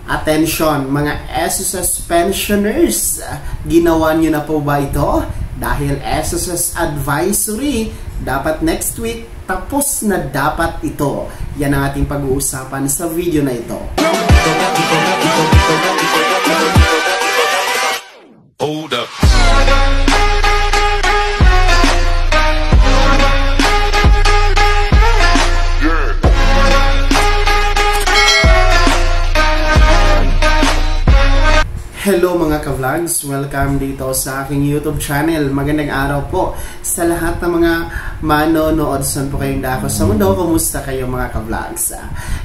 Attention, mga SSS pensioners, ginawa nyo na po ba ito? Dahil SSS advisory, dapat next week, tapos na dapat ito. Yan ang ating pag-uusapan sa video na ito. Hold up. Hello mga ka-vlogs! Welcome dito sa aking YouTube channel. Magandang araw po sa lahat ng mga manonood. Saan po kayong dako sa mundo? Kumusta kayo mga ka-vlogs?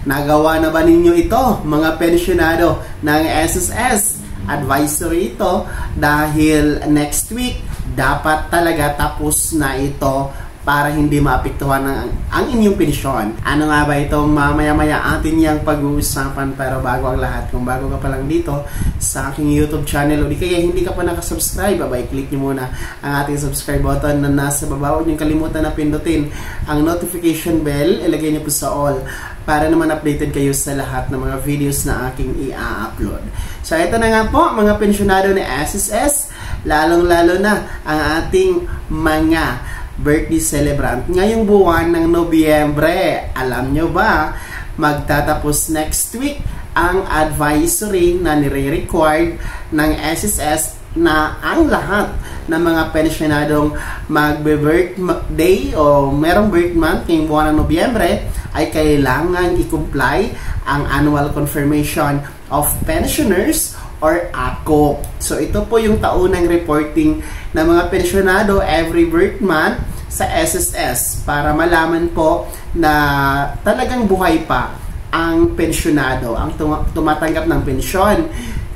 Nagawa na ba ninyo ito mga pensyonado ng SSS? Advisory ito dahil next week dapat talaga tapos na ito para hindi maapektuhan ang inyong pensyon. Ano nga ba itong mamaya-maya atin yung pag-uusapan? Pero bago ang lahat, kung bago ka pa lang dito sa aking YouTube channel o di kaya hindi ka pa nakasubscribe, click nyo muna ang ating subscribe button na nasa baba. Huwag nyo kalimutan na pindutin ang notification bell, ilagay nyo po sa all para naman updated kayo sa lahat ng mga videos na aking i-upload. So ito na nga po mga pensyonado ni SSS, lalong-lalo na ang ating mga birthday celebrant ngayong buwan ng Nobyembre. Alam nyo ba, magtatapos next week ang advisory na nire-required ng SSS na ang lahat ng mga pensyonadong magbe-birthday o merong birth month ngayong buwan ng Nobyembre ay kailangan i-comply ang annual confirmation of pensioners or ACO. So ito po yung taunang reporting ng mga pensyonado every birth month sa SSS para malaman po na talagang buhay pa ang pensyonado, ang tumatanggap ng pensyon.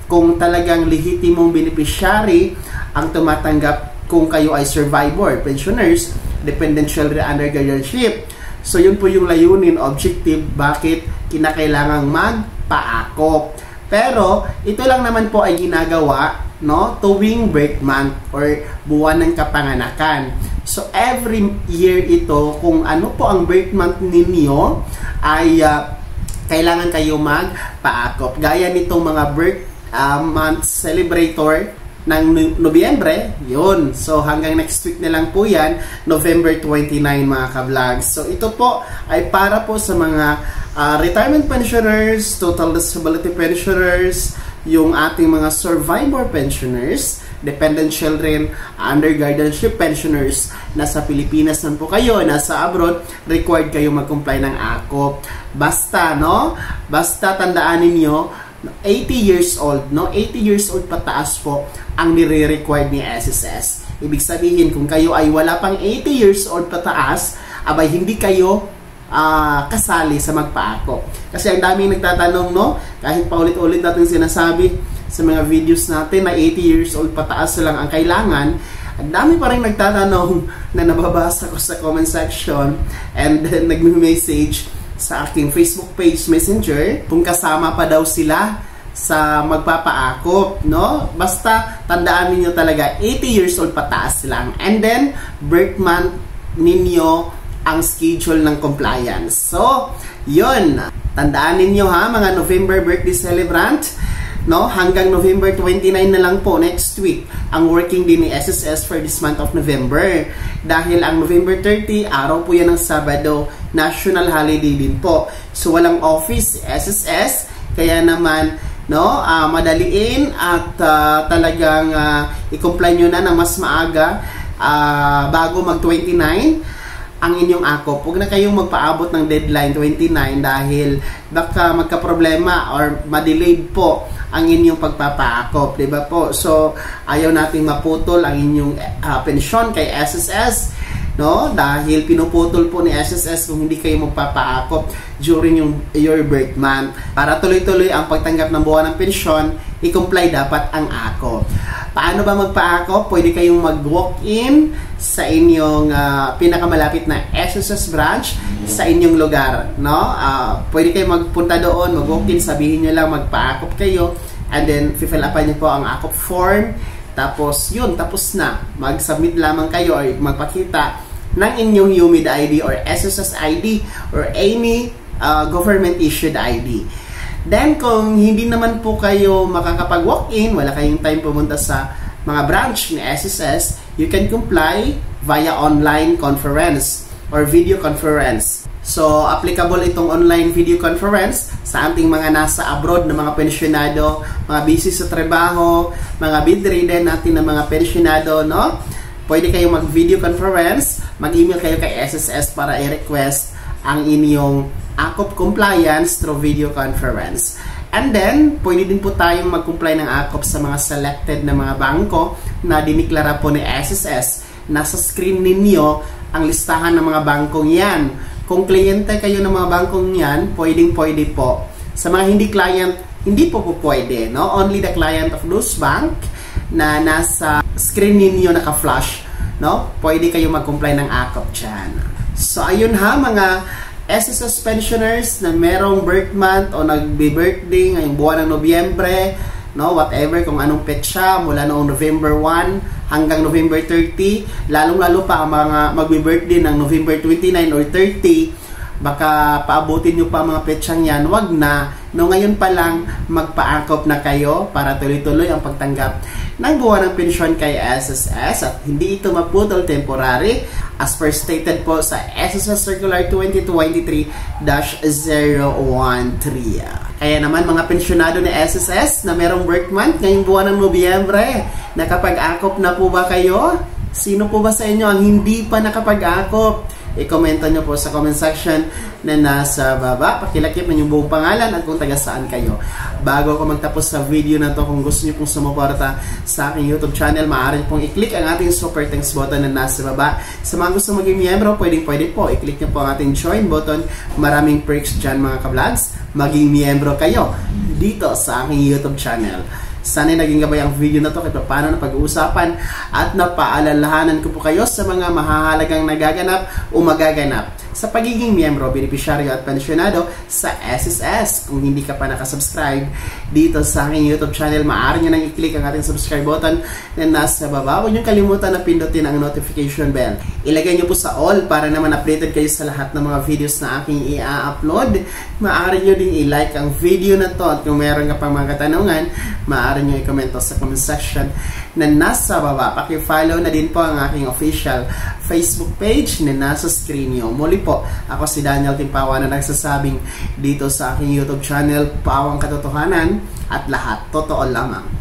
Kung talagang lehitimong beneficiary ang tumatanggap, kung kayo ay survivor, pensioners, dependent children under guardianship. So yun po yung layunin, objective, bakit kinakailangang magpa-ACO. Pero ito lang naman po ay ginagawa tuwing birth month or buwan ng kapanganakan. So every year ito, kung ano po ang birth month ninyo ay kailangan kayo magpa-ACO. Gaya nitong mga birth month celebrator ng Nobyembre, yun. So hanggang next week na lang po yan, November 29 mga ka-vlogs. So ito po ay para po sa mga retirement pensioners, total disability pensioners, yung ating mga survivor pensioners, dependent children, under guardianship pensioners, nasa Pilipinas man po kayo, nasa abroad, required kayo mag-comply ng ACO. Basta, basta tandaan ninyo, 80 years old, 80 years old pataas po ang nire-required ni SSS. Ibig sabihin, kung kayo ay wala pang 80 years old pataas, abay hindi kayo kasali sa magpa-ACO. Kasi ang daming nagtatanong, kahit paulit-ulit natin sinasabi sa mga videos natin na 80 years old pataas lang ang kailangan, ang dami pa rin nagtatanong na nababasa ko sa comment section and nagme-message sa aking Facebook page Messenger kung kasama pa daw sila sa magpapa-ACO, Basta tandaan niyo talaga 80 years old pataas lang. And then birth month ninyo ang schedule ng compliance. So, yun. Tandaan ninyo mga November birthday celebrant, hanggang November 29 na lang po next week ang working day ni SSS for this month of November. Dahil ang November 30, araw po yan ng Sabado, national holiday din po. So, walang office SSS, kaya naman madaliin at talagang i-comply nyo na ng mas maaga bago mag-29 ang inyong ACO. Huwag na kayong magpaabot ng deadline 29 dahil baka magka-problema or ma-delayed po ang inyong pagpapa-ACO, diba po? So, ayaw nating maputol ang inyong pensyon kay SSS, dahil pinuputol po ni SSS kung hindi kayo magpapa-ACO during your birth month. Para tuloy-tuloy ang pagtanggap ng buwan ng pensyon, i-comply dapat ang ACO. Paano ba magpa-ACO? Pwede kayong mag-walk-in sa inyong pinakamalapit na SSS branch sa inyong lugar, pwede kayong magpunta doon, mag-walk-in, sabihin nyo lang magpa-ACO kayo, and then fill upan nyo po ang ACO form. Tapos yun, tapos na. Mag-submit lamang kayo or magpakita ng inyong UMID ID or SSS ID or any government issued ID. Then, kung hindi naman po kayo makakapag-walk-in, wala kayong time pumunta sa mga branch ni SSS, you can comply via online conference or video conference. So, applicable itong online video conference sa ating mga nasa abroad na mga pensyonado, mga busy sa trabaho, mga bedridden natin na mga pensyonado, no? Pwede kayong mag-video conference, mag-email kayo kay SSS para i-request ang inyong AKOP compliance through video conference. And then, pwede din po tayong mag-comply ng AKOP sa mga selected na mga bangko na diniklara po ni SSS. Nasa screen ninyo ang listahan ng mga bangkong yan. Kung kliyente kayo ng mga bangkong yan, pwede po. Sa mga hindi client, hindi po pwede. No? Only the client of those bank na nasa screen ninyo naka-flash. No? Pwede kayo mag-comply ng AKOP dyan. So, ayun ha, mga SSS pensioners na merong birth month o nagbe-birthday ngayong buwan ng Nobyembre, no, whatever kung anong petsa mula noong November 1 hanggang November 30, lalong-lalo pa ang mga magbe-birthday ng November 29 or 30, baka paabutin nyo pa mga petsang yan, wag na. No, ngayon pa lang magpa-AKOP na kayo para tuloy-tuloy ang pagtanggap ng buwan ng pensyon kay SSS at hindi ito maputol temporary as per stated po sa SSS Circular 2023-013. Kaya naman mga pensyonado ni SSS na merong birth month ngayong buwan ng Nobyembre, nakapag-AKOP na po ba kayo? Sino po ba sa inyo ang hindi pa nakapag-AKOP? I-komenta nyo po sa comment section na nasa baba. Pakilakip na yung buong pangalan at kung taga saan kayo. Bago ako magtapos sa video na to, kung gusto nyo pong sumuporta sa aking YouTube channel, maaari pong i-click ang ating super thanks button na nasa baba. Sa mga gusto maging miyembro, pwede po. I-click nyo po ang ating join button. Maraming perks dyan mga ka-vlogs. Maging miyembro kayo dito sa aking YouTube channel. Sana'y naging gabay ang video na to kahit paano na pag-uusapan at napaalalahanan ko po kayo sa mga mahahalagang nagaganap o magaganap sa pagiging miyembro, benepisyaryo at pensyonado sa SSS. Kung hindi ka pa nakasubscribe dito sa aking YouTube channel, maaari nyo nang i-click ang ating subscribe button na nasa baba. Huwag nyo kalimutan na pindutin ang notification bell. Ilagay nyo po sa all para naman updated kayo sa lahat ng mga videos na aking i-upload. Maaari nyo din i-like ang video na to at kung meron ka pang mga katanungan, maaari nyo i-komento sa comment section na nasa baba. Paki-follow na din po ang aking official Facebook page na nasa screen nyo. Muli po, ako si Daniel Timpawa na nagsasabing dito sa aking YouTube channel, Pawang Katotohanan at lahat totoo lamang.